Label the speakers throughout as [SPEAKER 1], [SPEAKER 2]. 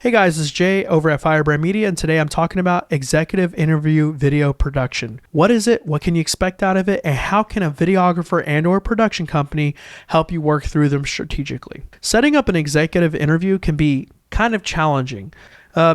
[SPEAKER 1] Hey guys, this is Jay over at Firebrand Media, and today I'm talking about executive interview video production. What is it? What can you expect out of it? And how can a videographer and or production company help you work through them strategically? Setting up an executive interview can be kind of challenging,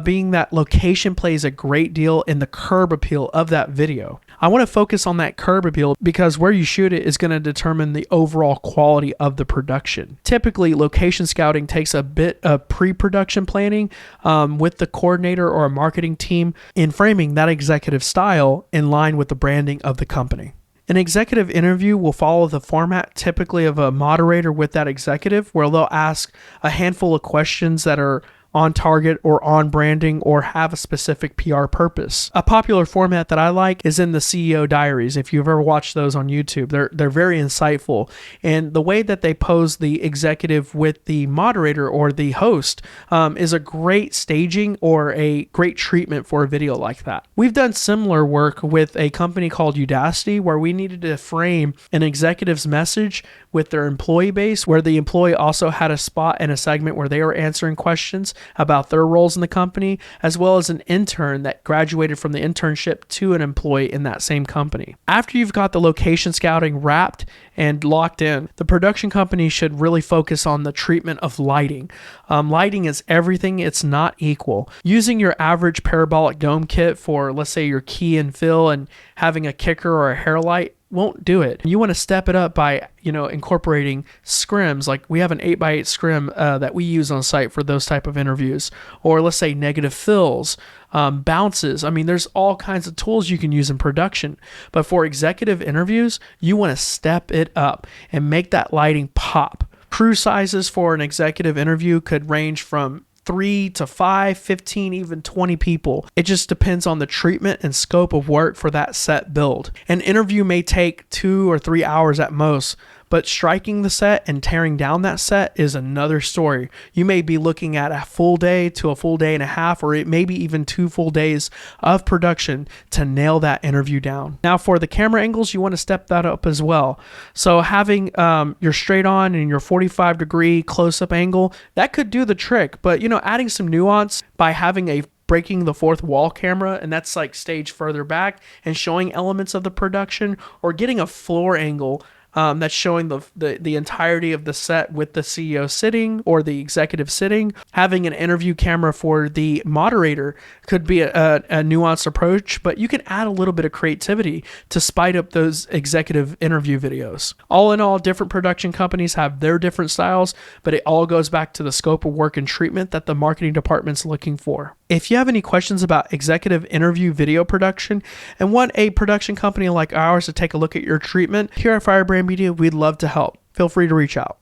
[SPEAKER 1] being that location plays a great deal in the curb appeal of that video. I want to focus on that curb appeal because where you shoot it is going to determine the overall quality of the production. Typically, location scouting takes a bit of pre-production planning with the coordinator or a marketing team in framing that executive style in line with the branding of the company. An executive interview will follow the format typically of a moderator with that executive, where they'll ask a handful of questions that are on target or on branding or have a specific PR purpose. A popular format that I like is in the CEO diaries. If you've ever watched those on YouTube, they're very insightful. And the way that they pose the executive with the moderator or the host is a great staging or a great treatment for a video like that. We've done similar work with a company called Udacity where we needed to frame an executive's message with their employee base, where the employee also had a spot and a segment where they were answering questions about their roles in the company, as well as an intern that graduated from the internship to an employee in that same company. After you've got the location scouting wrapped and locked in, the production company should really focus on the treatment of lighting. Lighting is everything. It's not equal. Using your average parabolic dome kit for, let's say, your key and fill and having a kicker or a hair light won't do it. You want to step it up by, incorporating scrims. Like we have an 8x8 scrim that we use on site for those type of interviews, or let's say negative fills, bounces. I mean, there's all kinds of tools you can use in production, but for executive interviews, you want to step it up and make that lighting pop. Crew sizes for an executive interview could range from 3 to 5, 15, even 20 people. It just depends on the treatment and scope of work for that set build. An interview may take 2 or 3 hours at most, but striking the set and tearing down that set is another story. You may be looking at a full day to a full day and a half, or it may be even 2 full days of production to nail that interview down. Now for the camera angles, you want to step that up as well. So having your straight on and your 45-degree close-up angle, that could do the trick, but adding some nuance by having a breaking the fourth wall camera, and that's like stage further back and showing elements of the production, or getting a floor angle that's showing the entirety of the set with the CEO sitting or the executive sitting. Having an interview camera for the moderator could be a nuanced approach, but you can add a little bit of creativity to spice up those executive interview videos. All in all, different production companies have their different styles, but it all goes back to the scope of work and treatment that the marketing department's looking for. If you have any questions about executive interview video production and want a production company like ours to take a look at your treatment, here at Firebrand Media, we'd love to help. Feel free to reach out.